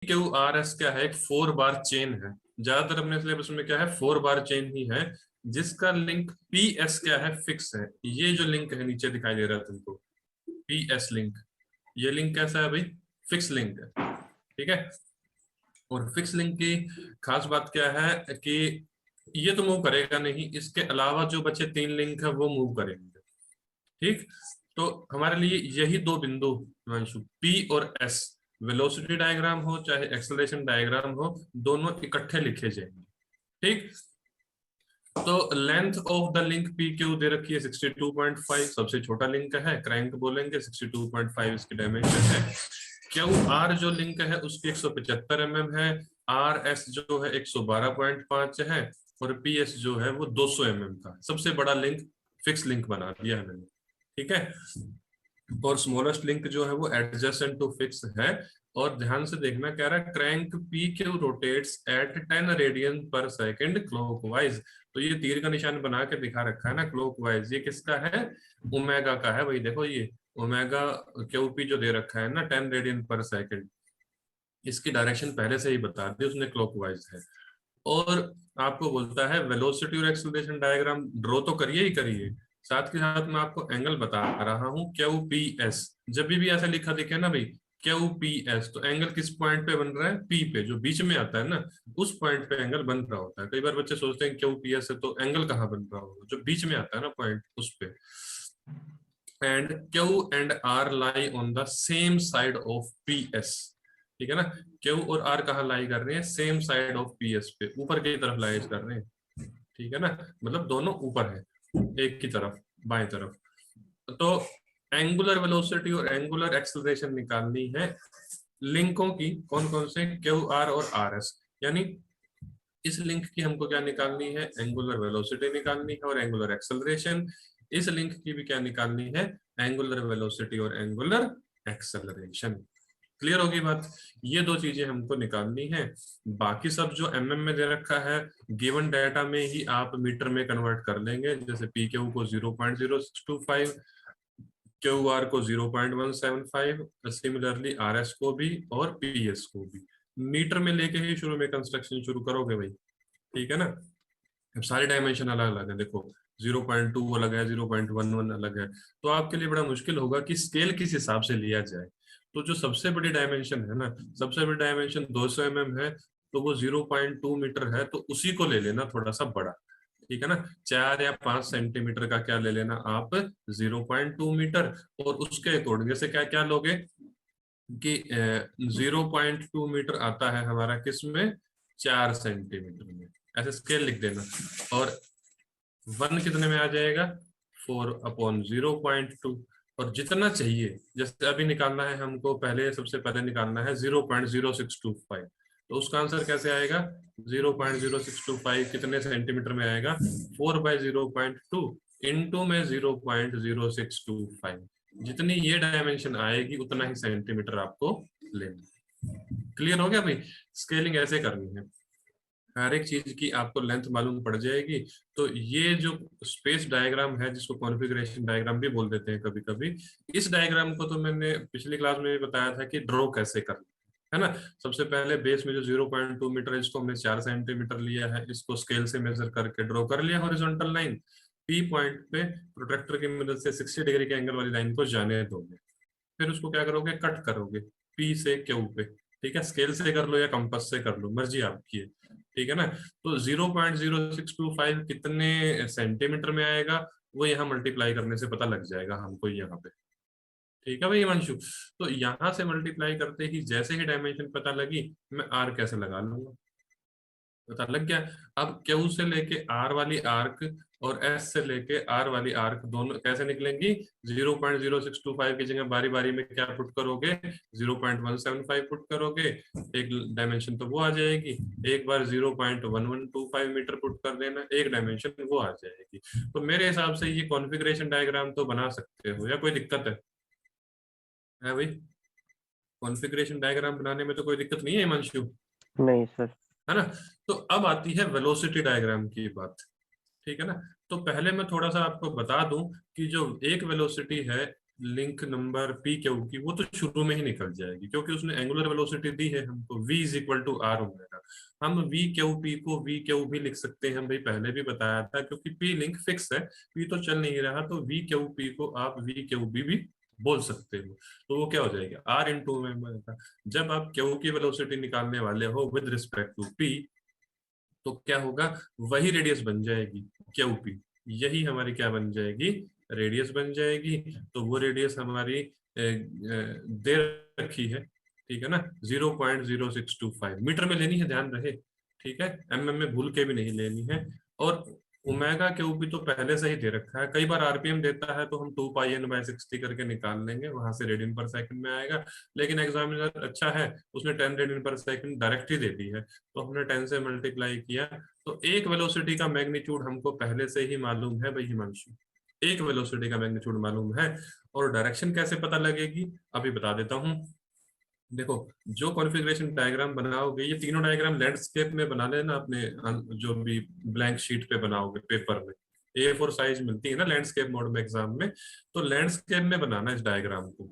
Q R S क्या है, एक 4 बार चेन है। ज्यादातर अपने सिलेबस में क्या है, 4 बार चेन ही है, जिसका लिंक पी एस क्या है, फिक्स है। ये जो लिंक है नीचे दिखाई दे रहा है तुमको, पी एस लिंक, ये लिंक कैसा है भाई, फिक्स लिंक है। ठीक है, और फिक्स लिंक की खास बात क्या है कि ये तो मूव करेगा नहीं, इसके अलावा जो बचे 3 लिंक है वो मूव करेंगे। ठीक, तो हमारे लिए यही 2 बिंदु हिमांशु, पी और एस, वेलोसिटी डायग्राम हो चाहे एक्सेलरेशन डायग्राम हो, दोनों इकट्ठे लिखे जाएंगे। ठीक, तो length of the link P Q दे रखी है 62.5, सबसे छोटा लिंक है, क्रैंक बोलेंगे, 62.5 इसकी डायमेंशन है। क्यू आर जो लिंक है उसकी 175 है, आर एस जो है 112.5 है, और पी एस जो है वो 200 का सबसे बड़ा लिंक, फिक्स लिंक बना दिया है मैंने। ठीक है, और स्मॉलेस्ट लिंक जो है वो एडजेसेंट टू फिक्स है। और ध्यान से देखना, कह रहा है crank P Q rotates at 10 radian per second clockwise. तो ये तीर का निशान बना के दिखा रखा है ना क्लॉकवाइज, ये किसका है, ओमेगा का है भाई। देखो ये ओमेगा क्यू पी जो दे रखा है ना 10 रेडियन पर सेकंड, इसकी डायरेक्शन पहले से ही बता दी उसने, क्लॉकवाइज है। और आपको बोलता है वेलोसिटी और एक्सेलरेशन डायग्राम ड्रॉ तो करिए ही करिए, साथ के साथ मैं आपको एंगल बता रहा हूँ, क्यू पी एस। जब भी ऐसा लिखा दिखे ना भाई क्यू पी एस, तो एंगल किस पॉइंट पे बन रहा है, पी पे, जो बीच में आता है ना उस पॉइंट पे एंगल बन रहा होता है। कई बार बच्चे सोचते हैं क्यू पी एस है तो एंगल कहाँ बन रहा होगा, जो बीच में आता है ना पॉइंट उस पे। And Q and R lie on the same side of P S. ठीक है ना, क्यू और आर कहाँ लाई कर रहे हैं, same side of P S पे, ऊपर की तरफ लाई कर रहे हैं। ठीक है ना, मतलब दोनों ऊपर है, एक की तरफ, बाएं तरफ। तो एंगुलर वेलोसिटी और एंगुलर एक्सेलरेशन निकालनी है लिंकों की, कौन कौन से, क्यू आर और आर एस। यानी इस लिंक की हमको क्या निकालनी है, एंगुलर वेलोसिटी निकालनी है और एंगुलर एक्सेलरेशन। इस लिंक की भी क्या निकालनी है, एंगुलर वेलोसिटी और एंगुलर एक्सेलरेशन। क्लियर होगी बात, ये 2 चीजें हमको निकालनी है। बाकी सब जो एमएम में दे रखा है, गिवन डाटा में ही आप मीटर में कन्वर्ट कर लेंगे। जैसे पी क्यू को 0.0625, क्यू आर को 0.175, सिमिलरली आर एस को भी और पी एस को भी मीटर में लेके ही शुरू में कंस्ट्रक्शन शुरू करोगे भाई। ठीक है ना, अब सारे डायमेंशन अलग अलग है, देखो 0.2 अलग है, 0.11 अलग है, तो आपके लिए बड़ा मुश्किल होगा कि स्केल किस हिसाब से लिया जाए। तो जो सबसे बड़ी डायमेंशन है ना, सबसे बड़ी डायमेंशन 200 है, तो वो 0.2 मीटर है, तो उसी को ले लेना थोड़ा सा बड़ा। ठीक है ना, 4 या 5 सेंटीमीटर का क्या ले लेना आप, 0.2 मीटर। और उसके अकॉर्डिंग जैसे क्या क्या लोगे कि 0.2 मीटर आता है हमारा किसमें, 4 सेंटीमीटर में, ऐसे स्केल लिख देना। और 1 कितने में आ जाएगा, 4/0.2। और जितना चाहिए, जैसे अभी निकालना है हमको, पहले सबसे पहले निकालना है 0.0625, तो उसका आंसर कैसे आएगा, 0.0625 कितने सेंटीमीटर में आएगा, 4/0.2 इंटू में 0.0625। जितनी ये डायमेंशन आएगी उतना ही सेंटीमीटर आपको लेना। क्लियर हो गया भाई, स्केलिंग ऐसे करनी है, हर एक चीज की आपको लेंथ मालूम पड़ जाएगी। तो ये जो स्पेस डायग्राम है, जिसको कॉन्फ़िगरेशन डायग्राम भी बोल देते हैं कभी कभी, इस डायग्राम को तो मैंने पिछली क्लास में भी बताया था कि ड्रॉ कैसे करना है ना। सबसे पहले बेस में जो 0.2 मीटर है, इसको हमने 4 सेंटीमीटर लिया है, इसको स्केल से मेजर करके ड्रॉ कर लिया हॉरिजॉन्टल लाइन। पी पॉइंट पे प्रोट्रैक्टर की मदद से 60 डिग्री के एंगल वाली लाइन को जाने दोगे, फिर उसको क्या करोगे, कट करोगे पी से क्यू पे। ठीक है, स्केल से कर लो या कंपास से कर लो, मर्जी आपकी है। ठीक है ना, तो 0.0625 कितने सेंटीमीटर में आएगा, वो यहाँ मल्टीप्लाई करने से पता लग जाएगा हमको यहाँ पे। ठीक है भाई हिमांशु, तो यहाँ से मल्टीप्लाई करते ही जैसे ही डायमेंशन पता लगी, मैं आर कैसे लगा लूंगा, पता लग गया। अब क्यू से लेके आर वाली आर्क और एस से लेके आर वाली आर्क दोनों कैसे निकलेंगी, 0.0625 की जगह बारी बारी में क्या पुट करोगे, 0.175 पुट करोगे, एक डायमेंशन तो वो आ जाएगी। एक बार 0.1125 मीटर पुट कर देना, एक डायमेंशन वो आ जाएगी। तो मेरे हिसाब से ये कॉन्फ़िगरेशन डायग्राम तो बना सकते हो, या कोई दिक्कत है भाई, कॉन्फ़िगरेशन डायग्राम बनाने में तो कोई दिक्कत नहीं है हिमांशु, नहीं सर। है ना। तो अब आती है वेलोसिटी डायग्राम की बात। ठीक है ना, तो पहले मैं थोड़ा सा आपको बता दूं कि जो एक वेलोसिटी है लिंक नंबर पी क्यू की, वो तो शुरू में ही निकल जाएगी, क्योंकि उसने एंगुलर वेलोसिटी दी है हमको, v is equal to R omega. हम वी क्यू पी को वी क्यू भी लिख सकते हैं, हम भाई पहले भी बताया था, क्योंकि पी लिंक फिक्स है, पी तो चल नहीं रहा, तो वी क्यू पी को आप वी क्यू बी भी बोल सकते हो। तो वो क्या हो जाएगा, आर इंटू ओमेगा। जब आप क्यू की वेलोसिटी निकालने वाले हो विद रिस्पेक्ट टू पी, तो क्या होगा, वही रेडियस बन जाएगी क्यू पी, यही हमारी क्या बन जाएगी, रेडियस बन जाएगी। तो वो रेडियस हमारी दे रखी है, ठीक है ना, 0.0625 मीटर में लेनी है, ध्यान रहे, ठीक है, एमएम में भूल के भी नहीं लेनी है। और ओमेगा क्यू भी तो पहले से ही दे रखा है, कई बार आरपीएम देता है तो हम 2 पाई n/60 करके निकाल लेंगे, वहां से रेडियन पर सेकंड में आएगा। लेकिन एग्जामिनर अच्छा है, उसने 10 रेडियन पर सेकंड डायरेक्ट ही दे दी है, तो हमने 10 से मल्टीप्लाई किया। तो एक वेलोसिटी का मैग्नीट्यूड हमको पहले से ही मालूम है भाई हिमांशु, एक वेलोसिटी का मैग्नीट्यूड मालूम है। और डायरेक्शन कैसे पता लगेगी, अभी बता देता हूँ। देखो, जो कॉन्फ़िगरेशन डायग्राम बनाओगे, ये तीनों डायग्राम लैंडस्केप में बना लेना अपने जो भी ब्लैंक शीट पे बनाओगे पेपर में, A4 साइज मिलती है ना लैंडस्केप मोड में एग्जाम में, तो लैंडस्केप में बनाना इस डायग्राम को,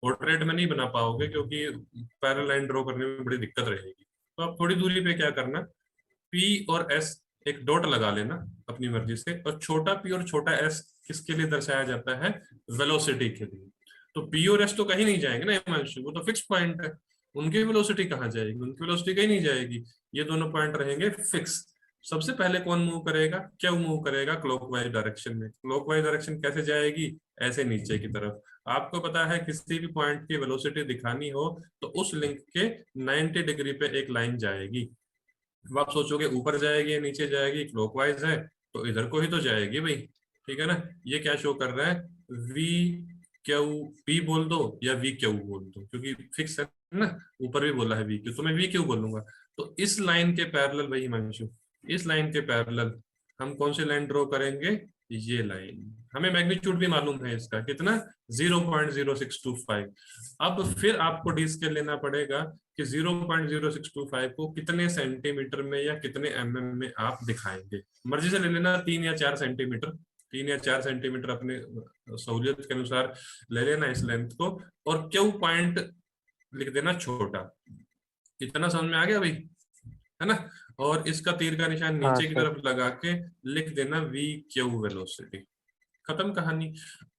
पोर्ट्रेट में नहीं बना पाओगे, क्योंकि पैरेलल लाइन ड्रॉ करने में बड़ी दिक्कत रहेगी। तो आप थोड़ी दूरी पे क्या करना, पी और एस एक डॉट लगा लेना अपनी मर्जी से, और छोटा पी और छोटा एस किसके लिए दर्शाया जाता है, वेलोसिटी के लिए। तो पी और एस तो कहीं नहीं जाएंगे ना हिमांशु, वो तो फिक्स पॉइंट है, उनकी वेलोसिटी कहाँ जाएगी, उनकी वेलोसिटी कहीं नहीं जाएगी, ये दोनों पॉइंट रहेंगे फिक्स। सबसे पहले कौन मूव करेगा, क्या मूव करेगा, क्लॉकवाइज डायरेक्शन में। क्लॉकवाइज डायरेक्शन कैसे जाएगी, ऐसे नीचे की तरफ। आपको पता है किसी भी पॉइंट की वेलोसिटी दिखानी हो तो उस लिंक के 90 डिग्री पे एक लाइन जाएगी। अब आप सोचोगे ऊपर जाएगी या नीचे जाएगी, क्लॉकवाइज है तो इधर को ही तो जाएगी भाई, ठीक है ना। ये क्या शो कर रहा है, वी क्यू पी बोल दो या वी क्यू बोल दो, क्योंकि फिक्स है ना, ऊपर भी बोला है वी क्यू, तो मैं वी क्यू बोलूंगा। तो इस लाइन के पैरेलल भाई हिमांशु, इस लाइन के पैरेलल हम कौन सी लाइन ड्रॉ करेंगे, ये लाइन। हमें मैग्नीट्यूड भी मालूम है इसका, कितना, 0.0625। अब फिर आपको डी स्केल लेना पड़ेगा कि 0.0625 को कितने सेंटीमीटर में या कितने एमएम में आप दिखाएंगे, मर्जी से ले लेना, 3 या 4 सेंटीमीटर, 3 या 4 सेंटीमीटर अपने सहूलियत के अनुसार ले लेना इस लेंथ को, और क्यू पॉइंट लिख देना छोटा। इतना समझ में आ गया भाई, है ना। और इसका तीर का निशान हाँ नीचे की सर। तरफ लगा के लिख देना वी क्यू वेलोसिटी, खत्म कहानी।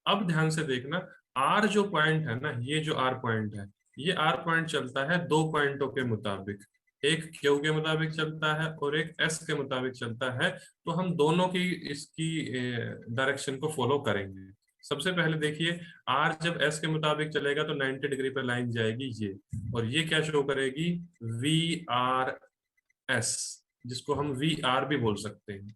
अब ध्यान से देखना, आर जो पॉइंट है ना, ये जो आर पॉइंट है, ये आर पॉइंट चलता है दो पॉइंटों के मुताबिक, एक क्यू के मुताबिक चलता है और एक एस के मुताबिक चलता है। तो हम दोनों की इसकी डायरेक्शन को फॉलो करेंगे। सबसे पहले देखिए, आर जब एस के मुताबिक चलेगा तो 90 डिग्री पर लाइन जाएगी ये, और ये क्या शो करेगी, वी आर एस, जिसको हम वी आर भी बोल सकते हैं,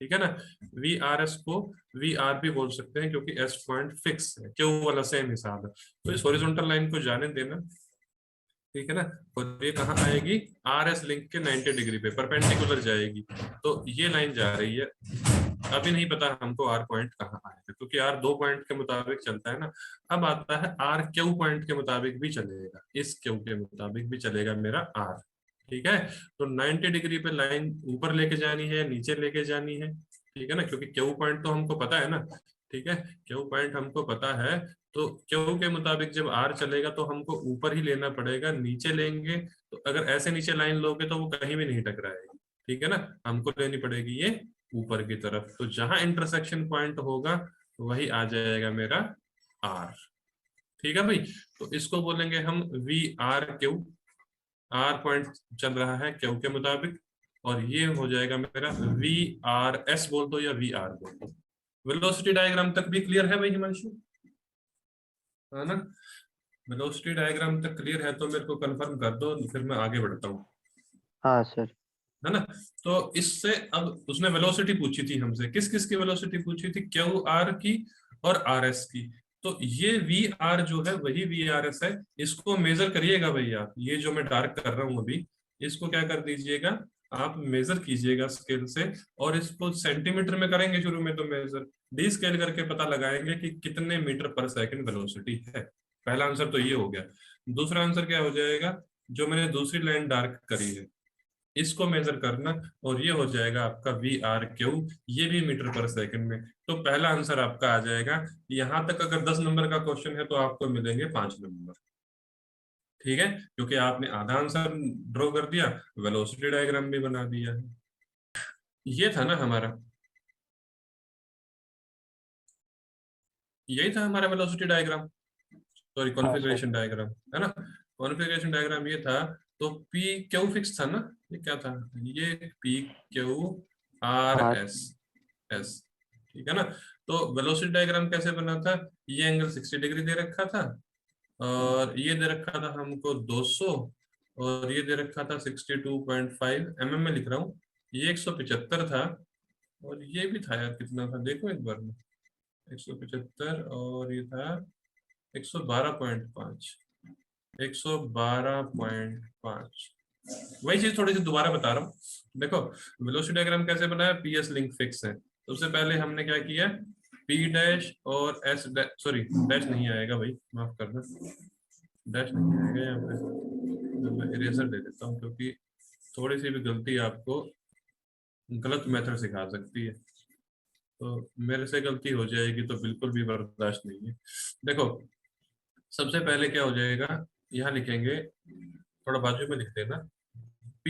ठीक है ना। वी आर एस को वी आर भी बोल सकते हैं, क्योंकि एस पॉइंट फिक्स है, क्यू वाला सेम हिसाब है। तो इस हॉरिजॉन्टल लाइन को जाने देना, ठीक है ना। और ये कहाँ आएगी, आर एस लिंक के 90 डिग्री पे परपेंडिकुलर जाएगी। तो ये लाइन जा रही है, अभी नहीं पता हमको आर पॉइंट कहाँ आएगा, क्योंकि आर दो पॉइंट के मुताबिक चलता है ना। अब आता है आर क्यू पॉइंट के मुताबिक भी चलेगा, इस क्यू के मुताबिक भी चलेगा मेरा आर, ठीक है। तो 90 डिग्री पे लाइन ऊपर लेके जानी है, नीचे लेके जानी है, ठीक है ना, क्योंकि क्यू पॉइंट तो हमको पता है ना, ठीक है, क्यू पॉइंट हमको पता है। तो क्यू के मुताबिक जब आर चलेगा तो हमको ऊपर ही लेना पड़ेगा, नीचे लेंगे तो अगर ऐसे नीचे लाइन लोगे तो वो कहीं भी नहीं टकराएगी, ठीक है ना। हमको लेनी पड़ेगी ये ऊपर की तरफ, तो जहां इंटरसेक्शन पॉइंट होगा वही आ जाएगा मेरा आर, ठीक है भाई। तो इसको बोलेंगे हम V R Q, R point चल रहा है क्यू के मुताबिक, और ये हो जाएगा मेरा वी आर एस बोल दो या वी आर बोल दो। वेलोसिटी डायग्राम तक भी क्लियर है भाई हिमांशु, है ना। वेलोसिटी डायग्राम तक क्लियर है तो मेरे को कंफर्म कर दो, फिर मैं आगे बढ़ता हूँ, हाँ सर। है ना। तो इससे अब उसने वेलोसिटी पूछी थी हमसे, किस किस की वेलोसिटी पूछी थी, क्यू आर की और आर एस की। तो ये वी आर जो है वही वी आर एस है, इसको मेजर करिएगा भैया, ये जो मैं डार्क कर रहा हूँ अभी, इसको क्या कर दीजिएगा, आप मेजर कीजिएगा स्केल से, और इसको सेंटीमीटर में करेंगे शुरू में, तो मेजर डी स्केल करके पता लगाएंगे कि कितने मीटर पर सेकंड वेलोसिटी है। पहला आंसर तो ये हो गया। दूसरा आंसर क्या हो जाएगा, जो मैंने दूसरी लाइन डार्क करी है, इसको मेजर करना, और ये हो जाएगा आपका VRQ, ये भी मीटर पर सेकंड में। तो पहला आंसर आपका आ जाएगा। यहां तक अगर 10 नंबर का क्वेश्चन है तो आपको मिलेंगे 5 नंबर। ठीक है, क्योंकि आपने आधा आंसर ड्रॉ कर दिया, वेलोसिटी डायग्राम भी बना दिया है। ये था ना हमारा, यही था हमारा वेलोसिटी डायग्राम, सॉरी हाँ सर। कॉन्फ़िगरेशन डायग्राम, है ना। कॉन्फ़िगरेशन डायग्राम ये था। तो पी क्यू फिक्स था ना, ये क्या था, ये हाँ PQRS, ठीक है ना। तो वेलोसिटी डायग्राम कैसे बना था, ये एंगल 60 डिग्री दे रखा था, और ये दे रखा था हमको 200, और ये दे रखा था 62.5 mm में लिख रहा हूँ, ये 175 था, और ये भी था यार, कितना था देखो एक बार में, 175, और ये था 112.5, 112.5। वही चीज थोड़ी सी दोबारा बता रहा हूँ। देखो, वेलोसिटी डायग्राम कैसे बनाया, PS लिंक फिक्स है। सबसे पहले हमने क्या किया, P डैश और S डैश, सॉरी डैश नहीं आएगा भाई, माफ करना, डैश नहीं आएगा यहाँ पे, तो मैं इरेजर दे देता हूँ, क्योंकि थोड़ी सी भी गलती आपको गलत मेथड सिखा सकती है। तो मेरे से गलती हो जाएगी तो बिल्कुल भी बर्दाश्त नहीं है। देखो, सबसे पहले क्या हो जाएगा, यहाँ लिखेंगे, थोड़ा बाजू में लिख देना, P,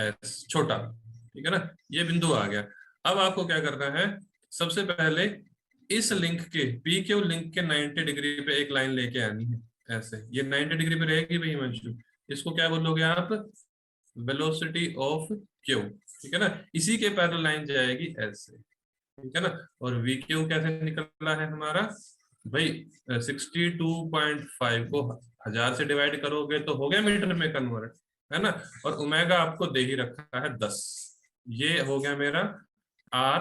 S छोटा, ठीक है ना, ये बिंदु आ गया। अब आपको क्या करना है, सबसे पहले इस लिंक के, PQ लिंक के 90 डिग्री पे एक लाइन लेके आनी है, ऐसे ये 90 डिग्री पे रहेगी भाई हिमांशु, इसको क्या बोलोगे आप, वेलोसिटी ऑफ क्यू, ठीक है ना। इसी के पैरेलल लाइन जाएगी ऐसे, ठीक है ना। और VQ कैसे निकला है हमारा भाई, 62.5 को 1000 से डिवाइड करोगे तो हो गया मीटर में कन्वर्ट, है ना। और ओमेगा आपको दे ही रखा है 10, ये हो गया मेरा R,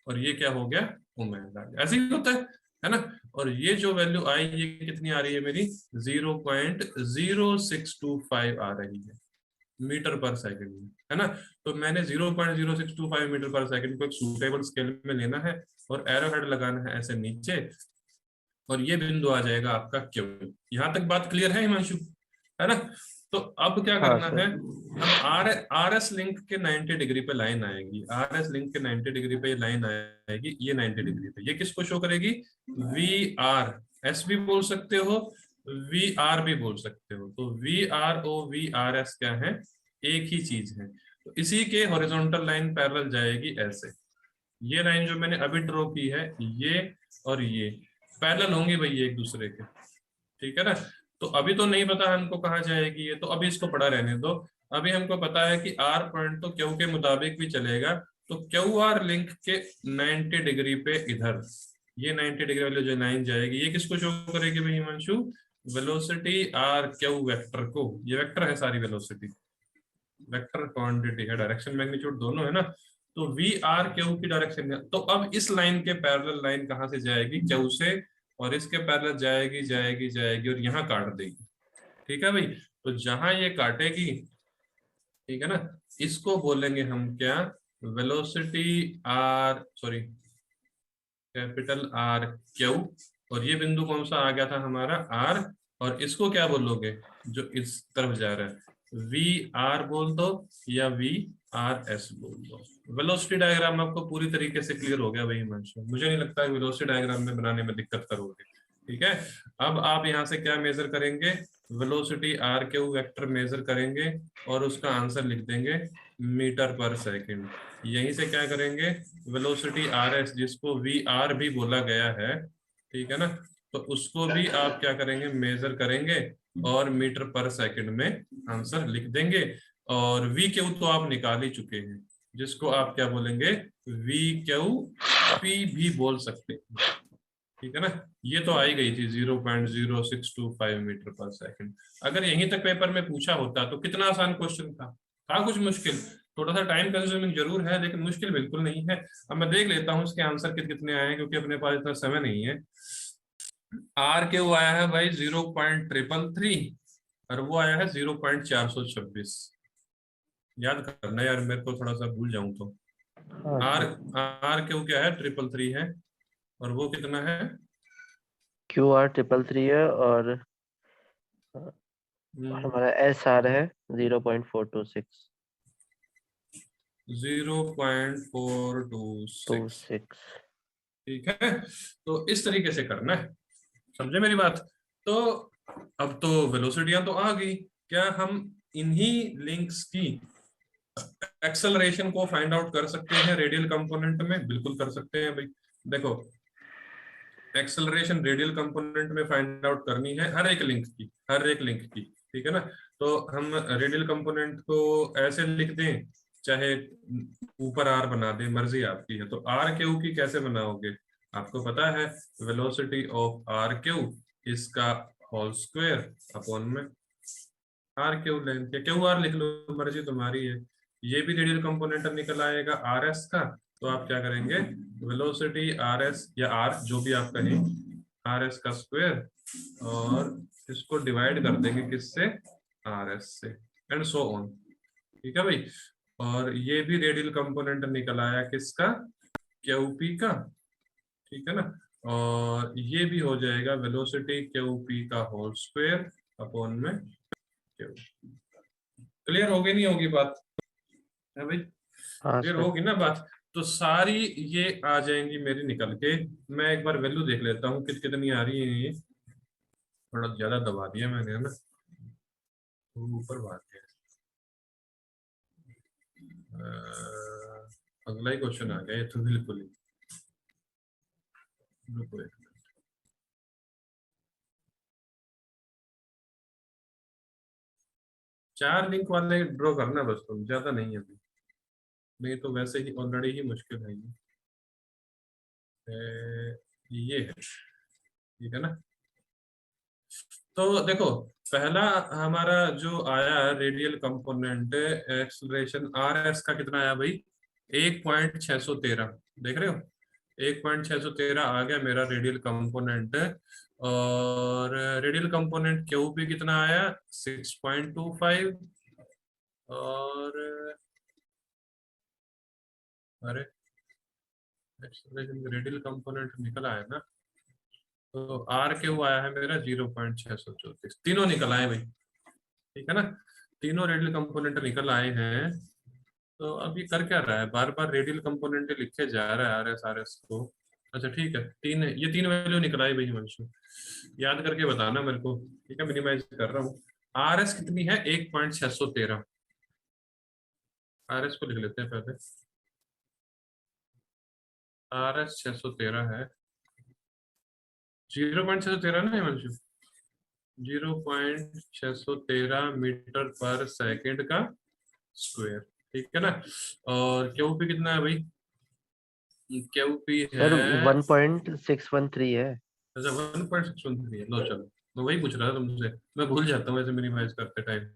और ये क्या हो गया, ओमेगा, ऐसे ही होता है ना। और ये जो वैल्यू आई, ये कितनी आ रही है मेरी, 0.0625 आ रही है मीटर पर सेकंड में, है ना। तो मैंने 0.0625 मीटर पर सेकंड को एक सूटेबल स्केल में लेना है, और एरो हेड लगाना है ऐसे नीचे, और ये बिंदु आ जाएगा आपका क्यू। यहां तक बात क्लियर है हिमांशु, है ना। तो अब क्या हाँ करना है, सर। अब आर एस लिंक के 90 डिग्री पे लाइन आएगी, RS लिंक के 90 डिग्री पे लाइन आएगी, ये 90 डिग्री पे, ये किसको शो करेगी, VRS भी बोल सकते हो, VR भी बोल सकते हो। तो VRO VRS क्या है, एक ही चीज है। तो इसी के हॉरिजॉन्टल लाइन पैरेलल जाएगी ऐसे, ये लाइन जो मैंने अभी ड्रॉ की है, ये और ये पैरेलल होंगे भाई एक दूसरे के, ठीक है ना। तो अभी तो नहीं पता हमको कहाँ जाएगी ये, तो अभी इसको पड़ा रहने दो। अभी हमको पता है कि R पॉइंट तो क्यू के मुताबिक भी चलेगा, तो QR लिंक के 90 डिग्री पे इधर, ये 90 डिग्री वाली जो लाइन जाएगी, ये किसको शो करेगी भाई हिमांशु, वेलोसिटी RQ वेक्टर को। ये वेक्टर है सारी वेलोसिटी, वेक्टर क्वांटिटी है, डायरेक्शन मैग्नीट्यूड दोनों है ना। तो VRQ की डायरेक्शन है, तो अब इस लाइन के पैरेलल लाइन कहाँ से जाएगी, क्यू से, और इसके पैरेलल जाएगी जाएगी जाएगी और यहाँ काट देगी, ठीक है भाई। तो जहां ये काटेगी, ठीक है ना, इसको बोलेंगे हम क्या, velocity R, sorry capital RQ, और ये बिंदु कौन सा आ गया था हमारा R, और इसको क्या बोलोगे, जो इस तरफ जा रहा है, VR बोल दो या VRS बोल दो। वेलोसिटी डायग्राम आपको पूरी तरीके से क्लियर हो गया भाई हिमांशु, मुझे नहीं लगता है वेलोसिटी डायग्राम में बनाने में दिक्कत करोगे, ठीक है। अब आप यहाँ से क्या मेजर करेंगे, वेलोसिटी RQ वेक्टर मेजर करेंगे, और उसका आंसर लिख देंगे मीटर पर सेकंड। यहीं से क्या करेंगे, वेलोसिटी RS जिसको VR भी बोला गया है, ठीक है ना, तो उसको भी आप क्या करेंगे, मेजर करेंगे, और मीटर पर सेकंड में आंसर लिख देंगे। और VQ तो आप निकाल ही चुके हैं, जिसको आप क्या बोलेंगे, VQP भी बोल सकते हैं, ठीक है ना। ये तो आई गई थी 0.0625 मीटर पर सेकंड। अगर यहीं तक पेपर में पूछा होता तो कितना आसान क्वेश्चन था कुछ मुश्किल, थोड़ा सा टाइम कंज्यूमिंग जरूर है, लेकिन मुश्किल बिल्कुल नहीं है। अब मैं देख लेता हूँ इसके आंसर कितने आए हैं, क्योंकि अपने पास इतना समय नहीं है। RQ आया है भाई 0.333, और वो आया है 0.426, याद करना यार, मेरे को थोड़ा सा भूल जाऊं तो। हाँ आर सर। RQ क्या है, 333 है, और वो कितना है, QR 333 है, और हमारा एस आर है 0.426। 0.426। 26। ठीक है, तो इस तरीके से करना है, समझे मेरी बात? तो अब तो वेलोसिटियां तो आ गई, क्या हम इन्हीं लिंक्स की एक्सेलरेशन को फाइंड आउट कर सकते हैं रेडियल कंपोनेंट में? बिल्कुल कर सकते हैं भाई। देखो, एक्सेलरेशन रेडियल कंपोनेंट में फाइंड आउट करनी है हर एक लिंक की, हर एक लिंक की, ठीक है ना? तो हम रेडियल कंपोनेंट को ऐसे लिख दें, चाहे ऊपर आर बना दें, मर्जी आपकी है। तो आर क्यू की कैसे बनाओगे? आपको पता है, वेलोसिटी ऑफ आर क्यू इसका होल स्क्वायर अपॉन में आर क्यू लेंथ, या क्यू आर लिख लो, मर्जी तुम्हारी है। ये भी रेडियल कंपोनेंट निकल आएगा आर एस का। तो आप क्या करेंगे, वेलोसिटी आर एस या आर जो भी आप कहें, आर एस का स्क्वायर, और इसको डिवाइड कर देंगे किससे, आर एस से, एंड सो ऑन। ठीक है भाई, और ये भी रेडियल कंपोनेंट निकल आया किसका, क्यू पी का। ठीक है ना, और ये भी हो जाएगा वेलोसिटी क्यू पी का होल स्क्वायर अपॉन में क्यू। क्लियर होगी नहीं होगी बात है भाई? हाँ क्लियर सर। होगी ना बात? तो सारी ये आ जाएंगी मेरी निकल के। मैं एक बार वैल्यू देख लेता हूँ कितनी आ रही है ये। थोड़ा ज्यादा दबा दिया मैंने, है ना, तो ऊपर भाग गया। अगला ही क्वेश्चन आ गया ये तो, बिल्कुल ही। रुको एक मिनट। चार लिंक वाले ड्रॉ करना बस, तुम ज्यादा नहीं है अभी, नहीं तो वैसे ही ऑलरेडी ही मुश्किल है ये है, ठीक है ना? तो देखो, पहला हमारा जो आया radial component acceleration R S का कितना आया भाई, 1.613। देख रहे हो, 1.613 आ गया मेरा रेडियल कंपोनेंट। और रेडियल कंपोनेंट क्यू पी कितना आया, 6.25। और अरे, एक्सलेरेशन रेडियल कंपोनेंट निकल आया ना, तो आर क्यू आया है मेरा 0.634, तीनों निकल आए भाई। ठीक है ना, तीनों रेडियल कंपोनेंट निकल आए हैं। तो अब ये कर क्या रहा है, बार बार रेडियल कंपोनेंट लिखे जा रहा है आर एस को। अच्छा ठीक है, ये तीन वैल्यू निकल आई भाई हिमांशु, याद करके बताना मेरे को। ठीक है, मिनिमाइज कर रहा हूँ। आर एस कितनी है, 1.613। आर एस को लिख लेते हैं पहले, आर एस 613 है, 0.613 ना हिमांशु, 0.613 मीटर पर सेकेंड का स्क्वायर। ठीक है ना, और क्यू पी कितना है भाई, क्यू पी है, सर 1.613 है। अच्छा 1.613 है। लो चलो, मैं वही पूछ रहा था तुमसे, मैं भूल जाता हूँ ऐसे मिनिमाइज करते टाइम।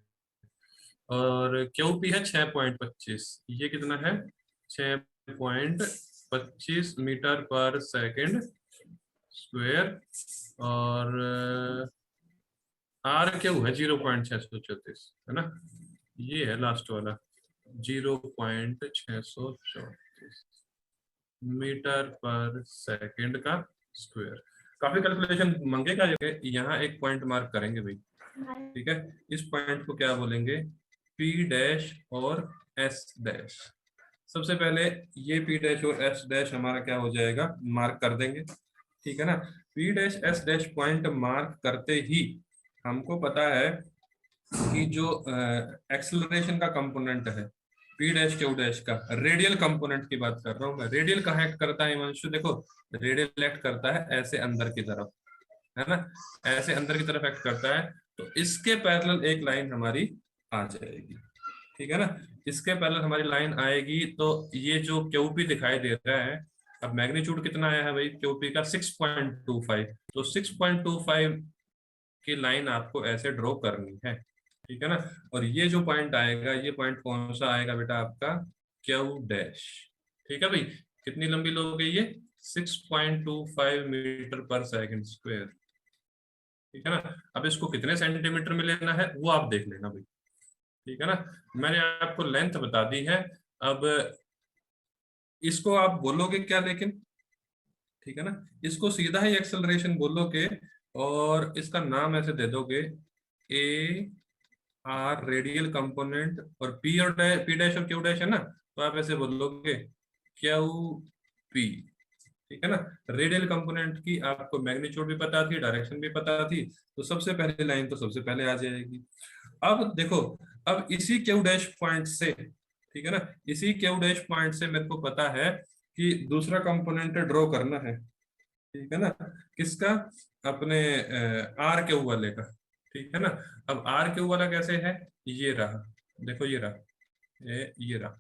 और क्यू पी है 6.25, ये कितना है, 6.25 मीटर पर सेकेंड स्क्वायर। और आर क्यू है 0.634, है ना, ये है लास्ट वाला, 0.634 मीटर पर सेकंड का स्क्वायर। काफी कैलकुलेशन मंगेगा ये, यहाँ एक पॉइंट मार्क करेंगे भाई। ठीक है, इस पॉइंट को क्या बोलेंगे, पी डैश और एस डैश। सबसे पहले ये पी डैश और एस डैश हमारा क्या हो जाएगा, मार्क कर देंगे। ठीक है ना, P dash S dash point mark करते ही हमको पता है कि जो एक्सेलरेशन का कंपोनेंट है, पी डैश क्यू डैश का, रेडियल कंपोनेंट की बात कर रहा हूं मैं। रेडियल कहाँ एक्ट करता है हिमांशु, देखो, रेडियल एक्ट करता है ऐसे अंदर की तरफ, है ना, ऐसे अंदर की तरफ एक्ट करता है। तो इसके पैरेलल एक लाइन हमारी आ जाएगी। ठीक है ना, इसके पैरेलल हमारी लाइन आएगी, तो ये जो क्यू पी दिखाई दे रहा है, अब मैग्नीट्यूड कितना आया है भाई क्यू पी का, 6.25। तो 6.25 की लाइन आपको ऐसे ड्रॉ करनी है। ठीक है ना, और ये जो पॉइंट आएगा, ये पॉइंट कौन सा आएगा बेटा, आपका क्यू डैश। ठीक है भाई, कितनी लंबी लोगे ये, 6.25 मीटर पर सेकंड स्क्वायर। ठीक है ना, अब इसको कितने सेंटीमीटर में लेना है वो आप देख लेना भाई। ठीक है ना, मैंने आपको लेंथ बता दी है। अब इसको आप बोलोगे क्या लेकिन, ठीक है ना, इसको सीधा ही एक्सेलरेशन बोलोगे, और इसका नाम ऐसे दे दोगे, ए आर रेडियल कंपोनेंट और पी और पी डैश और क्यू डैश है ना, तो आप ऐसे बोलोगे क्यू पी, ठीक है ना। रेडियल कंपोनेंट की आपको मैग्नीट्यूड भी पता थी, डायरेक्शन भी पता थी, तो सबसे पहले लाइन तो सबसे पहले आ जाएगी। अब देखो, अब इसी क्यू डैश पॉइंट से, ठीक है ना, इसी क्यू डैश पॉइंट से मेरे को पता है कि दूसरा कंपोनेंट ड्रॉ करना है, ठीक है ना, किसका, अपने आर क्यू वाले का, ठीक है ना। अब आर क्यू वाला कैसे है, ये रहा, देखो ये रहा, ये रहा,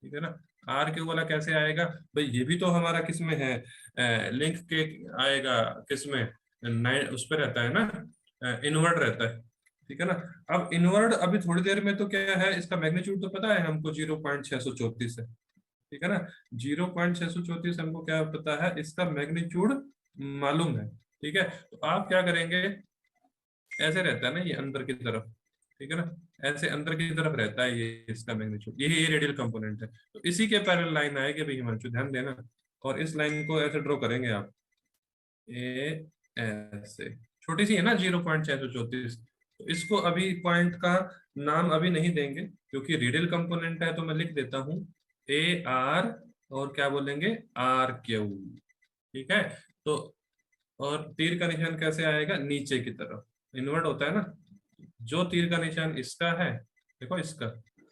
ठीक है ना। आर क्यू वाला कैसे आएगा भाई, ये भी तो हमारा किसमें है, लिंक के आएगा, किसमें, उस पर रहता है ना, इनवर्ड रहता है, ठीक है ना। अब इनवर्ड अभी थोड़ी देर में तो क्या है, इसका मैग्नीट्यूड तो पता है हमको 0.634 है, ठीक है ना। 0.634 हमको क्या पता है, इसका मैग्नीट्यूड मालूम है, ठीक है। तो आप क्या करेंगे, ऐसे रहता है ना ये अंदर की तरफ, ठीक है ना, ऐसे अंदर की तरफ रहता है ये, इसका मैग्नीट्यूड, ये रेडियल कंपोनेंट है, तो इसी के पैरेलल लाइन आएगी भाई हिमांशु, ध्यान देना। और इस लाइन को ऐसे ड्रॉ करेंगे आप, ए ऐसे, छोटी सी है ना 0.634, तो इसको अभी पॉइंट का नाम अभी नहीं देंगे क्योंकि रेडियल कंपोनेंट है, तो मैं लिख देता हूँ ए आर, और क्या बोलेंगे, आर क्यू, ठीक है। तो और तीर का निशान कैसे आएगा, नीचे की तरफ, इनवर्ट होता है ना, जो तीर का निशान इसका है, देखो इसका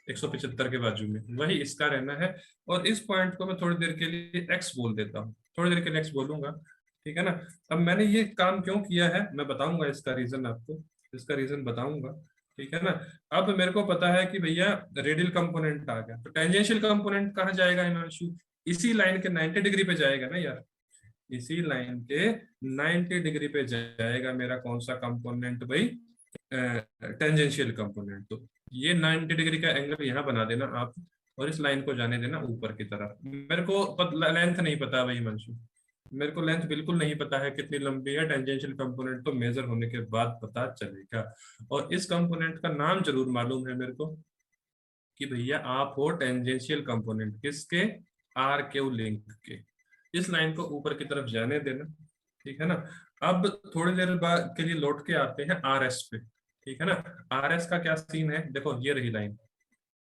175 के बाजू में, वही इसका रहना है। और इस पॉइंट को मैं थोड़ी देर के लिए एक्स बोल देता हूँ, थोड़ी देर के लिए एक्स बोलूंगा, ठीक है ना। अब मैंने ये काम क्यों किया है मैं बताऊंगा, इसका रीजन आपको, इसका रीजन बताऊंगा, ठीक है ना। अब मेरे को पता है कि भैया रेडियल कंपोनेंट आ गया, तो टेंजेंशियल कंपोनेंट कहाँ जाएगा हिमांशु, इसी लाइन के 90 डिग्री पे जाएगा ना यार, इसी लाइन के 90 डिग्री पे जाएगा मेरा कौन सा कंपोनेंट भाई, टेंजेंशियल कंपोनेंट। तो ये 90 डिग्री का एंगल यहाँ बना देना आप, और इस लाइन को जाने देना ऊपर की तरफ। मेरे को लेंथ नहीं पता भाई मंशु, मेरे को लेंथ बिल्कुल नहीं पता है कितनी लंबी है, टेंजेंशियल कंपोनेंट तो मेजर होने के बाद पता चलेगा। और इस कंपोनेंट का नाम जरूर मालूम है मेरे को कि भैया आप हो टेंजेंशियल कंपोनेंट किसके, आर क्यू लिंक के। इस लाइन को ऊपर की तरफ जाने देना, ठीक है ना। अब थोड़ी देर बाद के लिए लौट के आते हैं आर एस पे, ठीक है ना। आर एस का क्या सीन है, देखो ये रही लाइन,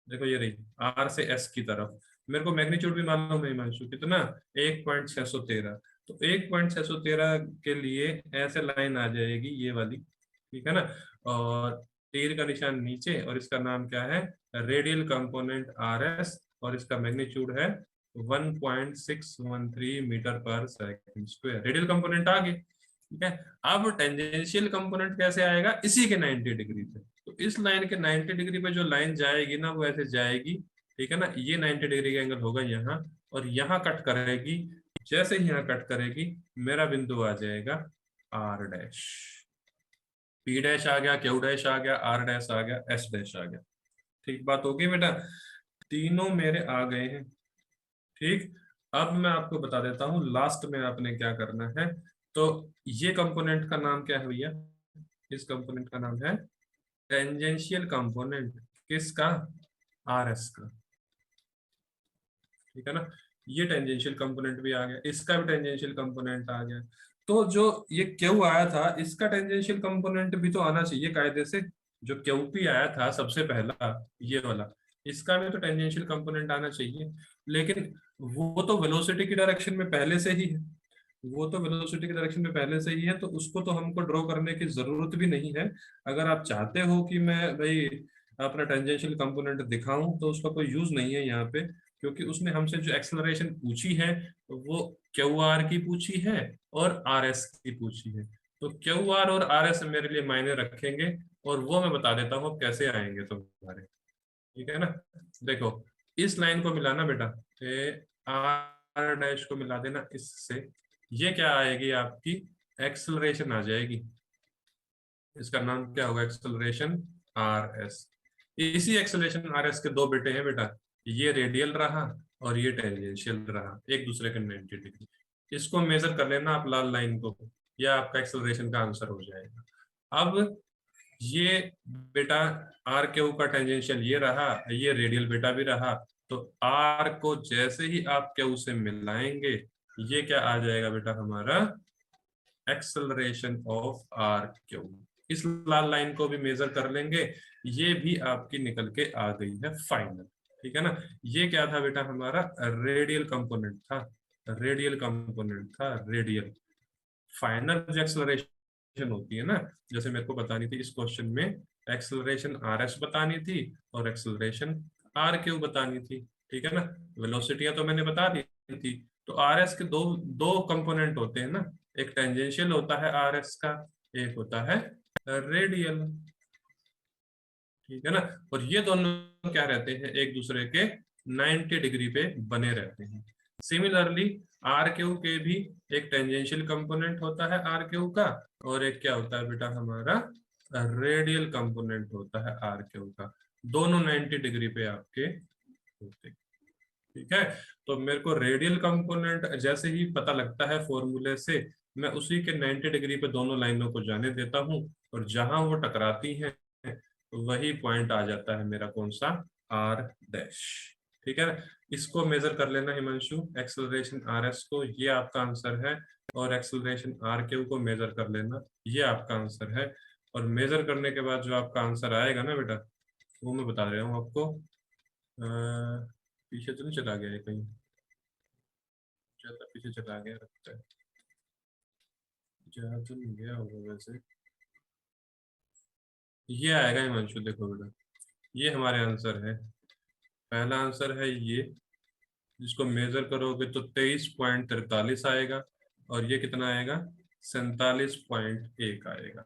देखो ये रही आर से एस की तरफ, मेरे को मैग्नीट्यूड भी मालूम है हिमांशु, कितना, 1.613, तो 1.613 के लिए ऐसे लाइन आ जाएगी ये वाली, ठीक है ना। और तीर का निशान नीचे, और इसका नाम क्या है, रेडियल कंपोनेंट आर एस, और इसका मैग्नीट्यूड है 1.613 मीटर पर सेकंड स्क्वायर, रेडियल कंपोनेंट आ गए, ठीक है। अब टेंजेंशियल कंपोनेंट कैसे आएगा, इसी के 90 डिग्री पे, तो इस लाइन के 90 डिग्री पे जो लाइन जाएगी ना वो ऐसे जाएगी, ठीक है ना। ये 90 डिग्री का एंगल होगा यहाँ, और यहाँ कट करेगी, जैसे ही यहाँ कट करेगी मेरा बिंदु आ जाएगा आर डैश, पी डैश आ गया, क्यू डैश आ गया, आर डैश आ गया, एस डैश आ गया, ठीक बात होगी बेटा, तीनों मेरे आ गए हैं, ठीक। अब मैं आपको बता देता हूँ लास्ट में आपने क्या करना है। तो ये कंपोनेंट का नाम क्या है भैया, इस कंपोनेंट का नाम है टेंजेंशियल कंपोनेंट, किसका, आर एस का, ठीक है ना। ये टेंजेंशियल कंपोनेंट भी आ गया, इसका भी टेंजेंशियल कंपोनेंट आ गया, तो जो ये क्यू आया था इसका टेंजेंशियल कंपोनेंट भी तो आना चाहिए कायदे से, जो क्यू पी आया था सबसे पहला ये वाला, इसका भी तो टेंजेंशियल कंपोनेंट आना चाहिए। लेकिन वो तो वेलोसिटी की डायरेक्शन में पहले से ही है, वो तो वेलोसिटी की डायरेक्शन में पहले से ही है, तो उसको तो हमको ड्रॉ करने की जरूरत भी नहीं है। अगर आप चाहते हो कि मैं भाई अपना टेंजेंशियल कंपोनेंट दिखाऊं तो उसका कोई यूज नहीं है यहाँ पे, क्योंकि उसने हमसे जो एक्सेलरेशन पूछी है वो क्यू आर की पूछी है और आर एस की पूछी है, तो क्यू आर और आर एस मेरे लिए मायने रखेंगे, और वो मैं बता देता हूँ कैसे आएंगे तुम्हारे, ठीक है ना। देखो इस लाइन को मिलाना बेटा, आर डैश को मिला देना इससे, ये क्या आएगी आपकी, एक्सेलरेशन आ जाएगी, इसका नाम क्या होगा, एक्सेलरेशन आर एस। इसी एक्सेलरेशन आर एस के दो बेटे हैं बेटा, ये रेडियल रहा और ये टेंजेंशियल रहा, एक दूसरे के 90 डिग्री। इसको मेजर कर लेना आप लाल लाइन को, यह आपका एक्सेलरेशन का आंसर हो जाएगा। अब ये बेटा आर क्यू का टेंजेंशियल ये रहा, ये रेडियल बेटा भी रहा, तो आर को जैसे ही आप क्यू से मिलाएंगे ये क्या आ जाएगा बेटा हमारा, एक्सेलरेशन ऑफ आर क्यू, इस लाल लाइन को भी मेजर कर लेंगे, ये भी आपकी निकल के आ गई है फाइनल। ठीक है ना, ये क्या था बेटा, हमारा रेडियल कंपोनेंट था, रेडियल कंपोनेंट था, रेडियल। फाइनल जो एक्सेलरेशन होती है ना, जैसे मेरे को बतानी थी इस क्वेश्चन में, एक्सेलरेशन आर एस बतानी थी और एक्सेलरेशन आर क्यू बतानी थी। ठीक है ना, वेलोसिटियां तो मैंने बता दी थी। तो आर एस के दो दो कंपोनेंट होते हैं ना, एक टेंजेंशियल होता है आर एस का, एक होता है रेडियल। ठीक है ना, और ये दोनों क्या रहते हैं, एक दूसरे के 90 डिग्री पे बने रहते हैं। सिमिलरली आर क्यू के भी एक टेंजेंशियल कंपोनेंट होता है आर क्यू का, और एक क्या होता है बेटा हमारा रेडियल कंपोनेंट होता है आर क्यू का। दोनों 90 डिग्री पे आपके होते हैं। ठीक है, तो मेरे को रेडियल कंपोनेंट जैसे ही पता लगता है फॉर्मूले से, मैं उसी के 90 डिग्री पे दोनों लाइनों को जाने देता हूँ, और जहां वो टकराती हैं वही पॉइंट आ जाता है मेरा कौन सा, आर डैश। ठीक है, इसको मेजर कर लेना हिमांशु, एक्सेलरेशन आर एस को, ये आपका आंसर है। और एक्सेलरेशन आर क्यू को मेजर कर लेना, ये आपका आंसर है। और मेजर करने के बाद जो आपका आंसर आएगा ना बेटा, वो मैं बता रहा हूँ आपको। पीछे तो नहीं चला गया है कहीं, ज्यादा पीछे चला गया लगता है, ज्यादा तो नहीं गया होगा वैसे। ये आएगा हिमांशु, देखो बेटा, ये हमारे आंसर है। पहला आंसर है ये, जिसको मेजर करोगे तो 23.43 आएगा, और ये कितना आएगा, 47.1 आएगा।